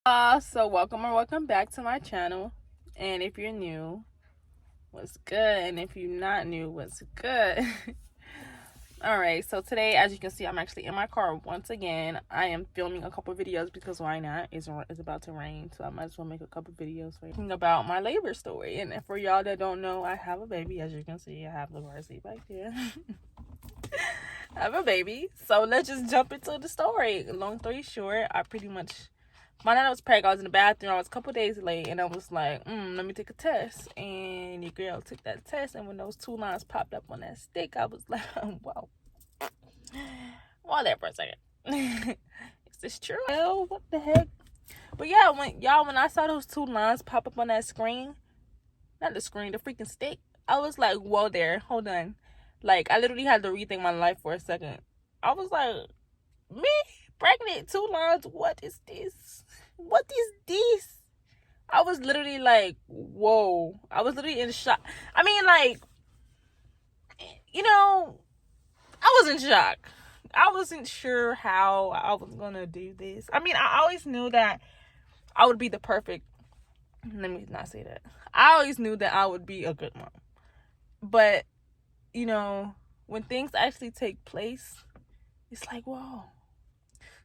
So welcome back to my channel. And if you're new, what's good? And if you're not new, what's good? Alright, so today, as you can see, I'm actually in my car once again. I am filming a couple videos because why not? It's about to rain, so I might as well make a couple videos for you about my labor story. And for y'all that don't know, I have a baby. As you can see, I have the car seat back there. I have a baby. So let's just jump into the story. Long story short, I pretty much found out I was pregnant. I was in the bathroom. I was a couple days late, and I was like, let me take a test. And your girl took that test, and when those 2 lines popped up on that stick, I was like, wow. Hold there for a second. Is this true? Hell, what the heck? But yeah, when I saw those 2 lines pop up on that screen, not the screen, the freaking stick, I was like, whoa there, hold on. Like, I literally had to rethink my life for a second. I was like, me? Pregnant, 2 lines, what is this? What is this? I was literally like, whoa. I was literally in shock. I mean, like, I was in shock. I wasn't sure how I was gonna do this. I mean, I always knew that I would be the perfect, let me not say that. I always knew that I would be a good mom. But, when things actually take place, it's like, whoa.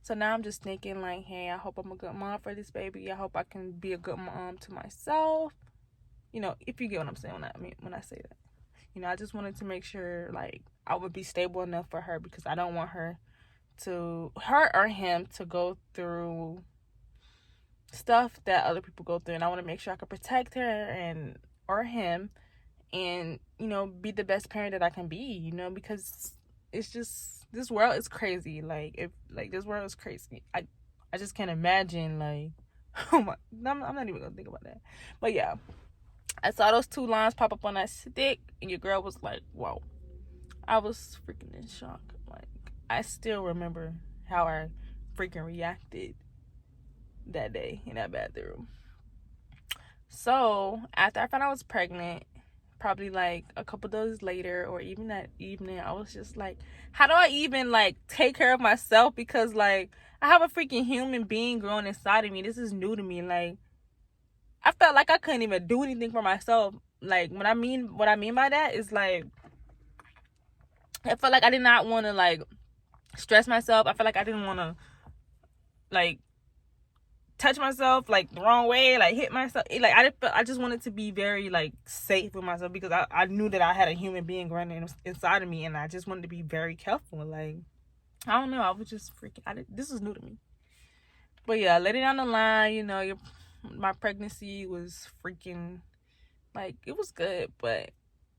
So now I'm just thinking like, hey, I hope I'm a good mom for this baby. I hope I can be a good mom to myself. If you get what I'm saying when I say that. I just wanted to make sure like I would be stable enough for her because I don't want her or him to go through stuff that other people go through. And I want to make sure I can protect her or him and, be the best parent that I can be, because it's just, this world is crazy. This world is crazy. I just can't imagine, oh my, I'm not even gonna think about that. But yeah, I saw those 2 lines pop up on that stick, and your girl was like, whoa. I was freaking in shock. Like, I still remember how I freaking reacted that day in that bathroom. So, after I found out I was pregnant, probably like a couple days later or even that evening, I was just like, how do I even like take care of myself? Because like I have a freaking human being growing inside of me. This is new to me. Like, I felt like I couldn't even do anything for myself. Like, what I mean by that is like, I felt like I did not want to like stress myself. I felt like I didn't want to like touch myself like the wrong way, like hit myself. I just wanted to be very like safe with myself because I knew that I had a human being running inside of me, and I just wanted to be very careful. Like, I don't know, I was just freaking, this is new to me. But yeah, later down the line, my pregnancy was freaking, like, it was good, but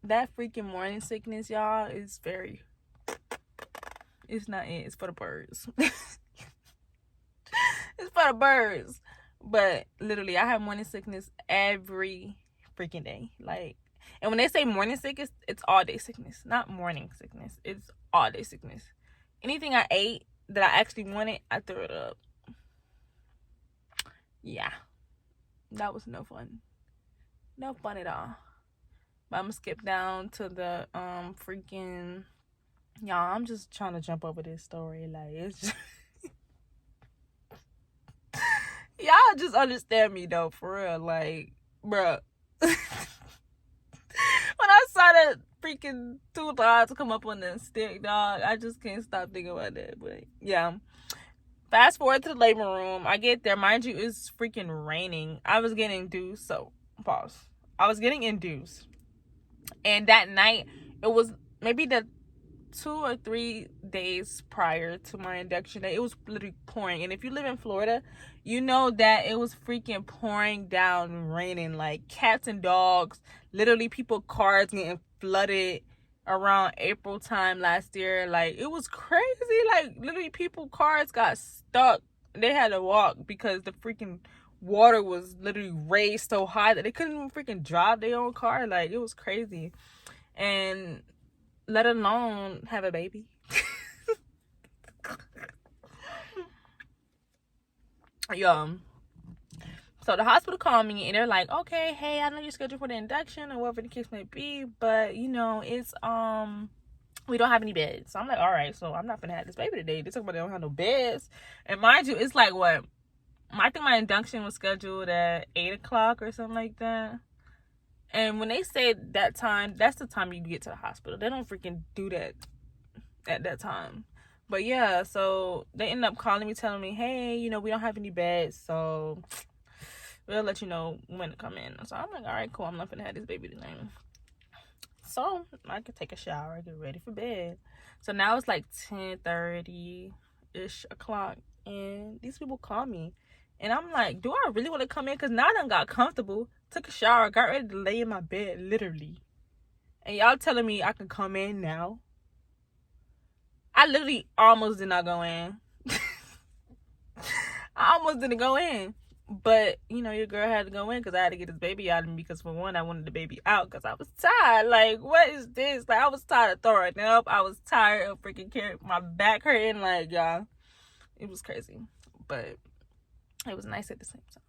that freaking morning sickness, y'all, is it's not it, it's for the birds. It's for the birds. But literally, I have morning sickness every freaking day. Like, and when they say morning sickness, it's all day sickness, not morning sickness. It's all day sickness. Anything I ate that I actually wanted, I threw it up. Yeah, that was no fun. No fun at all. But I'm gonna skip down to the freaking, y'all. I'm just trying to jump over this story. Like, it's just y'all just understand me though, for real. Like, bruh. When I saw that freaking 2 dots come up on the stick, dog, I just can't stop thinking about that. But yeah, fast forward to the labor room. I get there, mind you, it's freaking raining. I was getting induced, so pause. I was getting induced, and that night it was maybe the 2 or 3 days prior to my induction day, it was literally pouring. And if you live in Florida, you know that it was freaking pouring down, raining like cats and dogs. Literally, people's cars getting flooded around April time last year. Like, it was crazy. Like, literally, people's cars got stuck. They had to walk because the freaking water was literally raised so high that they couldn't even freaking drive their own car. Like, it was crazy. And let alone have a baby. So the hospital called me and they're like, okay, hey, I know you're scheduled for the induction or whatever the case may be, but it's we don't have any beds. So I'm like, all right, so I'm not gonna have this baby today. They talk about they don't have no beds. And mind you, it's like what, I think my induction was scheduled at 8 o'clock or something like that. And when they say that time, that's the time you get to the hospital. They don't freaking do that at that time. But yeah, so they end up calling me, telling me, hey, you know, we don't have any beds, so we'll let you know when to come in. So I'm like, all right, cool. I'm not gonna have this baby tonight. So I could take a shower, get ready for bed. So now it's like 10:30-ish o'clock, and these people call me. And I'm like, do I really want to come in? Because now I done got comfortable, took a shower, got ready to lay in my bed, literally. And y'all telling me I can come in now? I literally almost did not go in. I almost didn't go in. But, you know, your girl had to go in because I had to get this baby out of me. Because, for one, I wanted the baby out because I was tired. Like, what is this? Like, I was tired of throwing up. I was tired of freaking carrying my back hurting. Like, y'all, it was crazy. But it was nice at the same time.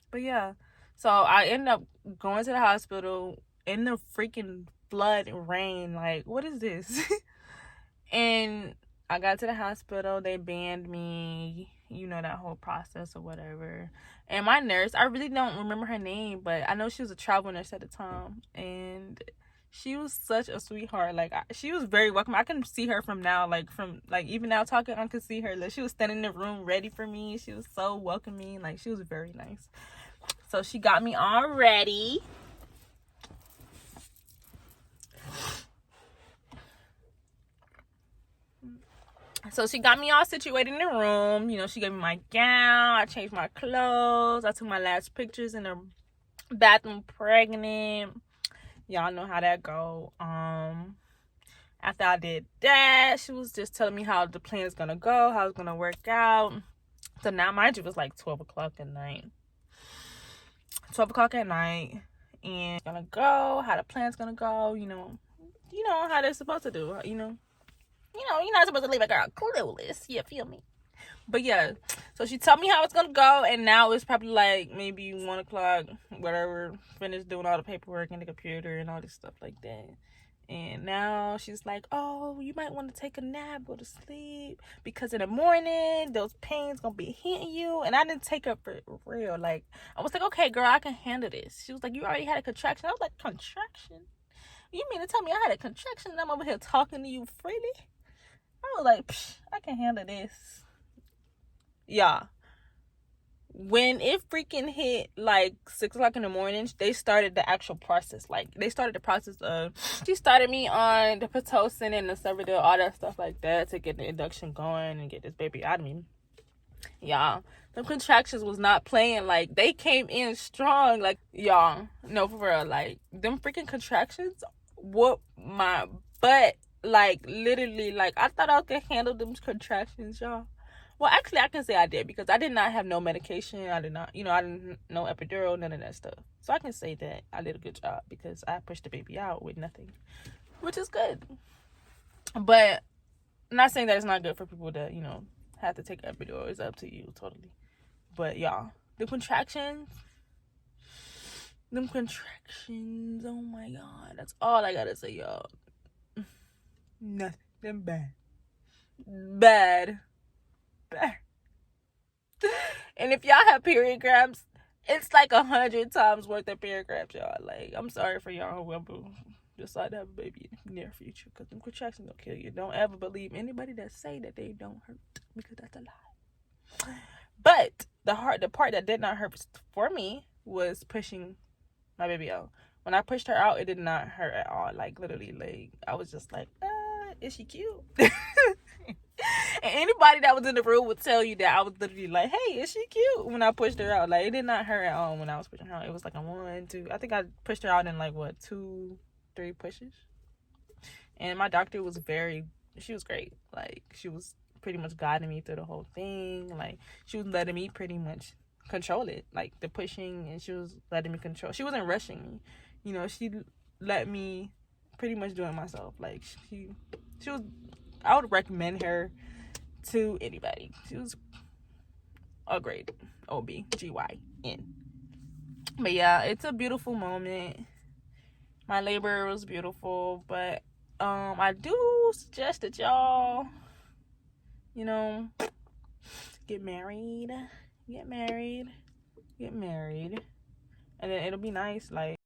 But, yeah. So, I ended up going to the hospital in the freaking flood and rain. Like, what is this? And I got to the hospital. They banned me, you know, that whole process or whatever. And my nurse, I really don't remember her name, but I know she was a travel nurse at the time. And she was such a sweetheart. Like, she was very welcome. I can see her from now, even now talking, I can see her. Like, she was standing in the room ready for me. She was so welcoming. Like, she was very nice. So she got me all ready. So she got me all situated in the room. You know, she gave me my gown. I changed my clothes. I took my last pictures in the bathroom pregnant. Y'all know how that go. After I did that, she was just telling me how the plan is going to go, how it's going to work out. So now, mind you, it was like 12 o'clock at night. 12 o'clock at night. And it's going to go, how the plan's going to go, you know how they're supposed to do, you know, you're not supposed to leave a girl clueless. You feel me? But yeah, so she told me how it's gonna go, and now it's probably like maybe 1 o'clock, whatever. Finished doing all the paperwork in the computer and all this stuff like that. And now she's like, oh, you might want to take a nap, go to sleep, because in the morning those pains gonna be hitting you. And I didn't take her for real. Like, I was like, okay, girl, I can handle this. She was like, you already had a contraction. I was like, contraction? You mean to tell me I had a contraction and I'm over here talking to you freely? I was like, I can handle this. Yeah. When it freaking hit like 6 o'clock in the morning, they started the actual process. Like, they started the process of, she started me on the Pitocin and the Cervidil, all that stuff like that, to get the induction going and get this baby out of me. Y'all, the contractions was not playing. Like, they came in strong. Like, y'all, no, for real. Like, them freaking contractions whooped my butt. Like, literally, like, I thought I could handle them contractions, y'all. Well, actually, I can say I did, because I did not have no medication. I did not, I didn't know epidural, none of that stuff. So I can say that I did a good job, because I pushed the baby out with nothing, which is good. But I'm not saying that it's not good for people that, have to take epidural. It's up to you, totally. But, y'all, the contractions, oh my God. That's all I gotta say, y'all. Nothing bad. And if y'all have period cramps, it's like 100 times worth of period cramps, y'all. Like, I'm sorry for y'all who ever decide to have a baby in the near future, because them contractions gonna kill you. Don't ever believe anybody that say that they don't hurt, because that's a lie. But the part that did not hurt for me was pushing my baby out. When I pushed her out, it did not hurt at all. Like, literally, like, I was just like, is she cute? And anybody that was in the room would tell you that I was literally like, hey, is she cute? When I pushed her out. Like, it did not hurt at all when I was pushing her out. It was like a 1, 2. I think I pushed her out in like, 2, 3 pushes. And my doctor was she was great. Like, she was pretty much guiding me through the whole thing. Like, she was letting me pretty much control it. Like, the pushing, and she was letting me control. She wasn't rushing me. She let me pretty much do it myself. Like, she was, I would recommend her to anybody. She was a great OB-GYN. But yeah, it's a beautiful moment. My labor was beautiful, but I do suggest that y'all, get married get married, and then it'll be nice. Like,